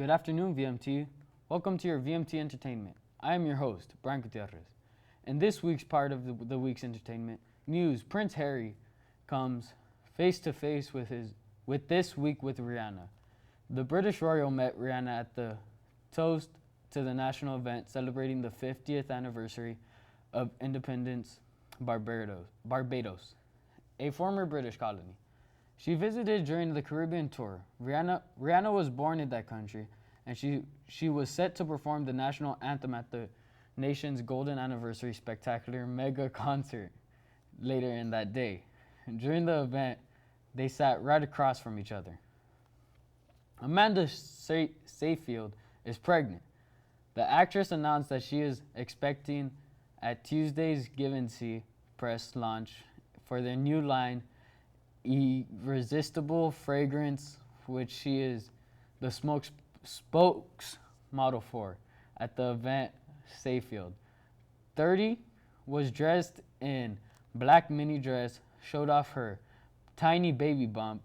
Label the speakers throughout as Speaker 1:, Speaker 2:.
Speaker 1: Good afternoon, VMT. Welcome to your VMT Entertainment. I am your host, Brian Gutierrez. In this week's part of the week's entertainment news, Prince Harry comes face to face with this week with Rihanna. The British royal met Rihanna at the toast to the national event celebrating the 50th anniversary of independence, Barbados, a former British colony. She visited during the Caribbean tour. Rihanna was born in that country, and she was set to perform the national anthem at the nation's golden anniversary spectacular mega concert later in that day. During the event, they sat right across from each other. Amanda Seyfield is pregnant. The actress announced that she is expecting at Tuesday's Givenchy press launch for their new line, Irresistible Fragrance, which she is the spokesmodel for. At the event, Seyfield, 30, was dressed in black mini dress, showed off her tiny baby bump.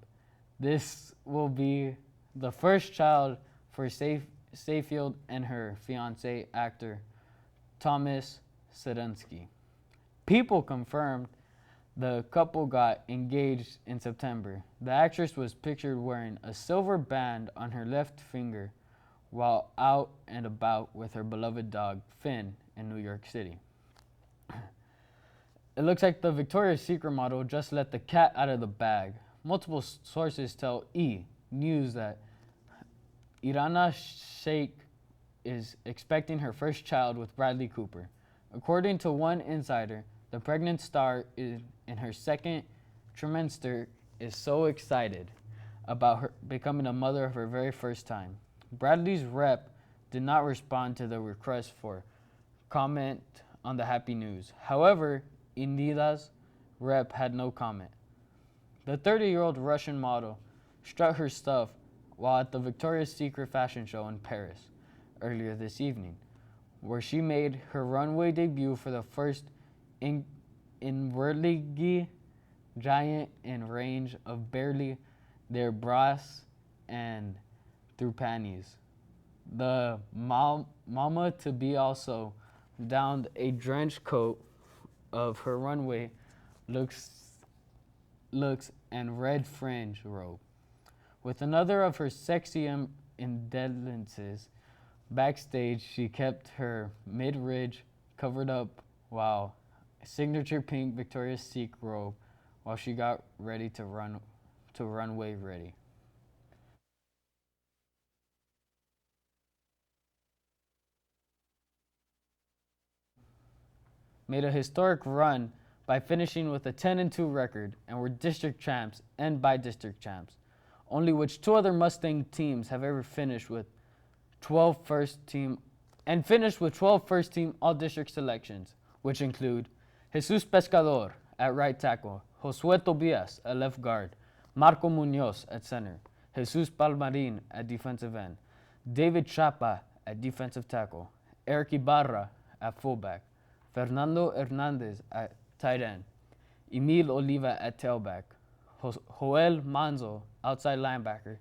Speaker 1: This will be the first child for Seyfield and her fiancé, actor Thomas Sedensky. People confirmed the couple got engaged in September. The actress was pictured wearing a silver band on her left finger while out and about with her beloved dog, Finn, in New York City. It looks like the Victoria's Secret model just let the cat out of the bag. Multiple sources tell E! News that Irana Sheikh is expecting her first child with Bradley Cooper. According to one insider, the pregnant star in her second trimester is so excited about her becoming a mother of her very first time. Bradley's rep did not respond to the request for comment on the happy news. However, Inida's rep had no comment. The 30-year-old Russian model strut her stuff while at the Victoria's Secret fashion show in Paris earlier this evening, where she made her runway debut for the first inwardly giant in range of barely their bras and through panties. The mama-to-be also donned a trench coat of her runway looks and red fringe robe. With another of her sexy indolences, backstage she kept her mid-ridge covered up while signature pink Victoria's Secret robe while she got ready to runway ready. Made a historic run by finishing with a 10-2 record and were district champs and by-district champs, only which two other Mustang teams have ever finished with 12 first-team all-district selections, which include Jesus Pescador at right tackle, Josué Tobias at left guard, Marco Munoz at center, Jesus Palmarin at defensive end, David Chapa at defensive tackle, Eric Ibarra at fullback, Fernando Hernandez at tight end, Emil Oliva at tailback, Joel Manzo outside linebacker,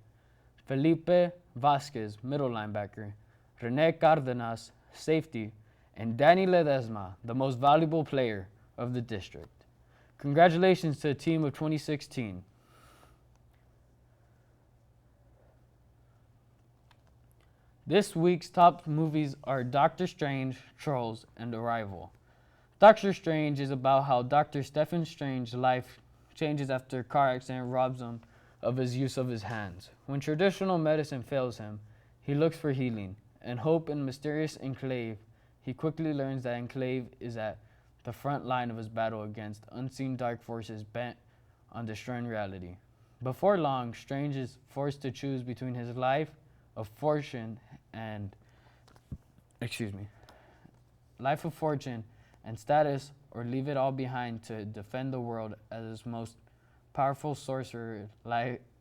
Speaker 1: Felipe Vasquez middle linebacker, Rene Cardenas safety, and Danny Ledesma, the most valuable player of the district. Congratulations to the team of 2016. This week's top movies are Doctor Strange, Trolls, and Arrival. Doctor Strange is about how Dr. Stephen Strange's life changes after a car accident robs him of his use of his hands. When traditional medicine fails him, he looks for healing and hope in mysterious Enclave. He quickly learns that Enclave is at the front line of his battle against unseen dark forces bent on destroying reality. Before long, Strange is forced to choose between his life of fortune and status, or leave it all behind to defend the world as his most powerful sorcerer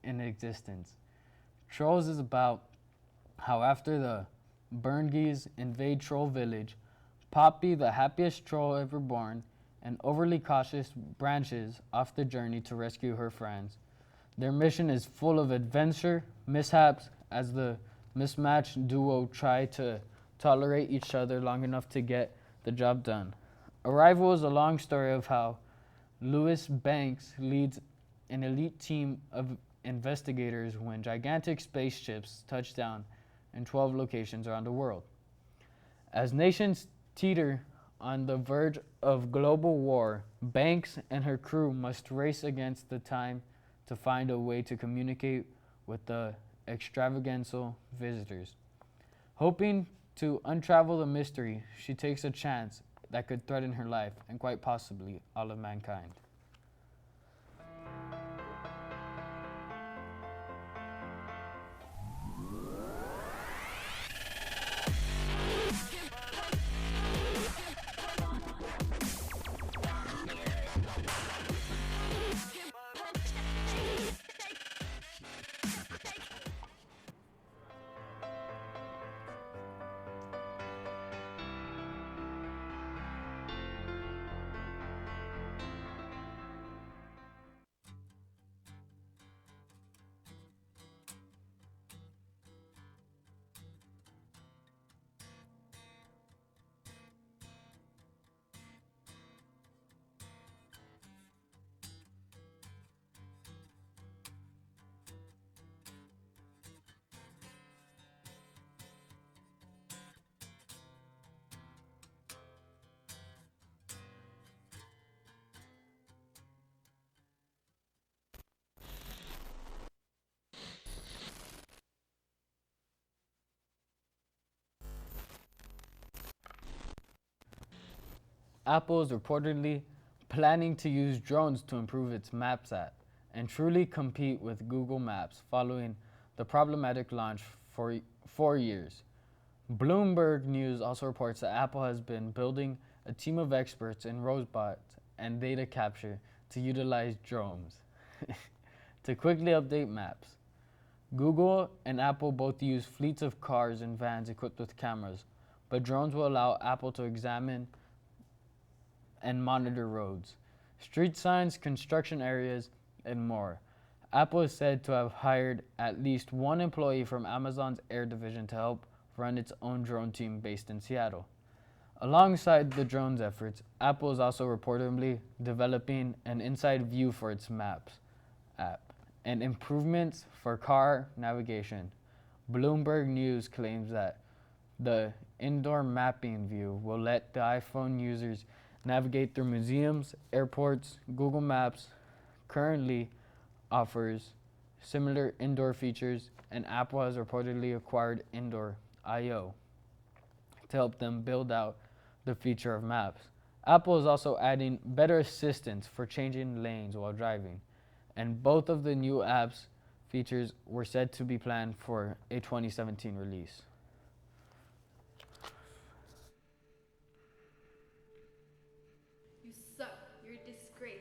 Speaker 1: in existence. Trolls is about how after the Berngees invade Troll Village, Poppy, the happiest troll ever born, and overly cautious branches off the journey to rescue her friends. Their mission is full of adventure, mishaps, as the mismatched duo try to tolerate each other long enough to get the job done. Arrival is a long story of how Louis Banks leads an elite team of investigators when gigantic spaceships touch down in 12 locations around the world. As nations teeter on the verge of global war, Banks and her crew must race against the time to find a way to communicate with the extravaganza visitors. Hoping to unravel the mystery, she takes a chance that could threaten her life and quite possibly all of mankind. Apple is reportedly planning to use drones to improve its Maps app and truly compete with Google Maps following the problematic launch for 4 years. Bloomberg News also reports that Apple has been building a team of experts in robots and data capture to utilize drones to quickly update maps. Google and Apple both use fleets of cars and vans equipped with cameras, but drones will allow Apple to examine and monitor roads, street signs, construction areas, and more. Apple is said to have hired at least one employee from Amazon's Air division to help run its own drone team based in Seattle. Alongside the drones efforts, Apple is also reportedly developing an inside view for its Maps app and improvements for car navigation. Bloomberg News claims that the indoor mapping view will let the iPhone users navigate through museums, airports. Google Maps currently offers similar indoor features, and Apple has reportedly acquired Indoor.io to help them build out the feature of Maps. Apple is also adding better assistance for changing lanes while driving, and both of the new apps features were said to be planned for a 2017 release.
Speaker 2: You suck. You're a disgrace.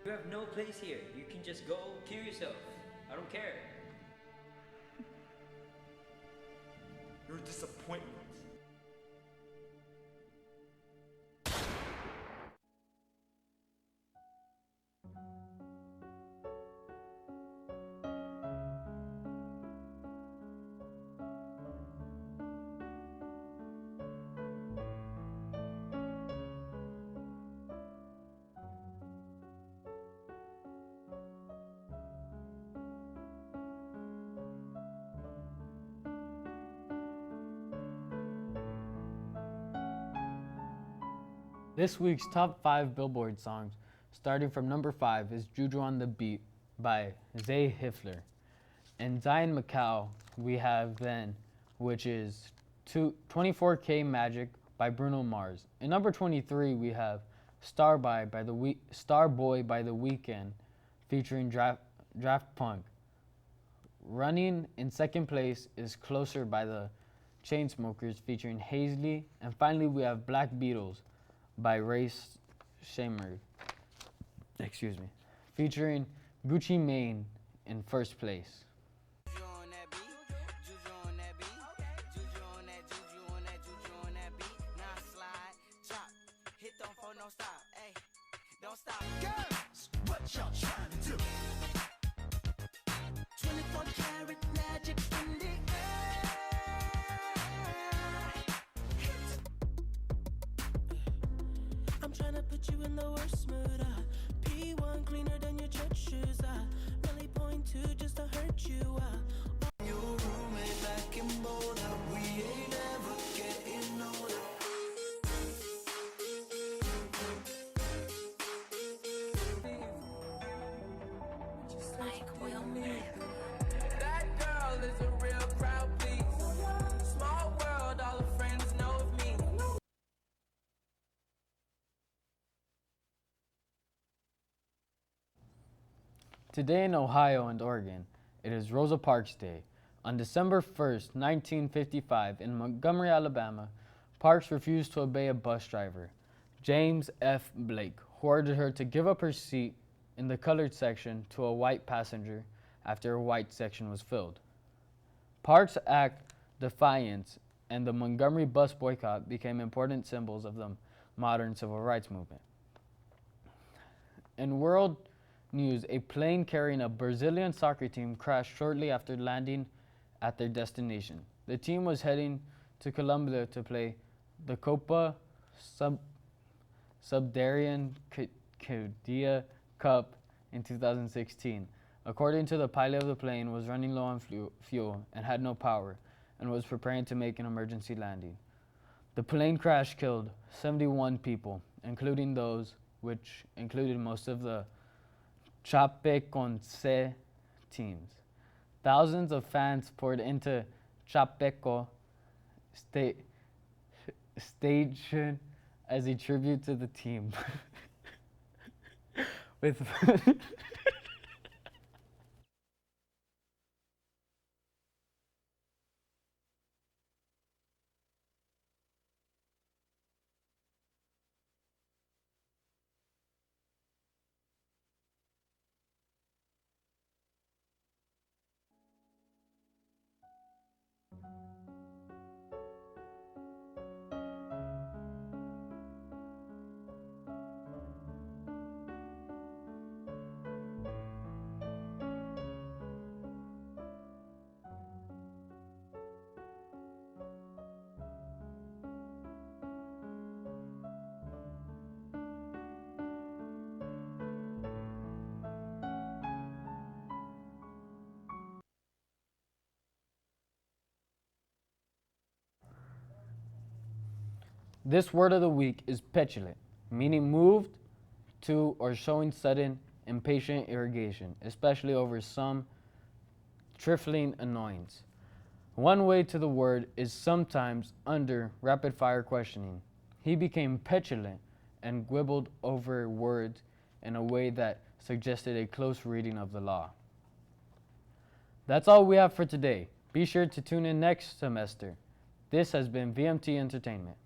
Speaker 3: You have no place here. You can just go kill yourself. I don't care.
Speaker 4: You're a disappointment.
Speaker 1: This week's top 5 Billboard songs, starting from number 5, is Juju on the Beat by Zay Hifler. And Zion Macau, we have then, which is 24K Magic by Bruno Mars. In number 23, we have Starboy by The Weeknd, featuring Daft Punk. Running in second place is Closer by the Chainsmokers, featuring Hazley. And finally, we have Black Beatles by Ray Shammer, featuring Gucci Mane in first place.
Speaker 5: don't stop. Girls, what y'all trying to do? 24 karat magic in the air. I'm trying to put you in the worst mood. P1 cleaner than your church shoes. Really point to just to hurt you. Your roommate back in Boulder. We ain't ever getting older. That girl is a real crowd, please. Small world, all her friends know of me.
Speaker 1: Today in Ohio and Oregon, it is Rosa Parks Day. On December 1st, 1955, in Montgomery, Alabama, Parks refused to obey a bus driver, James F. Blake, who ordered her to give up her seat in the colored section to a white passenger after a white section was filled. Parks' act, defiance, and the Montgomery bus boycott became important symbols of the modern civil rights movement. In world news, a plane carrying a Brazilian soccer team crashed shortly after landing at their destination. The team was heading to Colombia to play the Copa Subdarian Cudia Cup in 2016. According to the pilot of the plane, was running low on fuel and had no power, and was preparing to make an emergency landing. The plane crash killed 71 people, including those which included most of the Chapecoense teams. Thousands of fans poured into Chapeco Station as a tribute to the team. With This word of the week is petulant, meaning moved to or showing sudden, impatient irritation, especially over some trifling annoyance. One way to the word is sometimes under rapid-fire questioning. He became petulant and quibbled over words in a way that suggested a close reading of the law. That's all we have for today. Be sure to tune in next semester. This has been VMT Entertainment.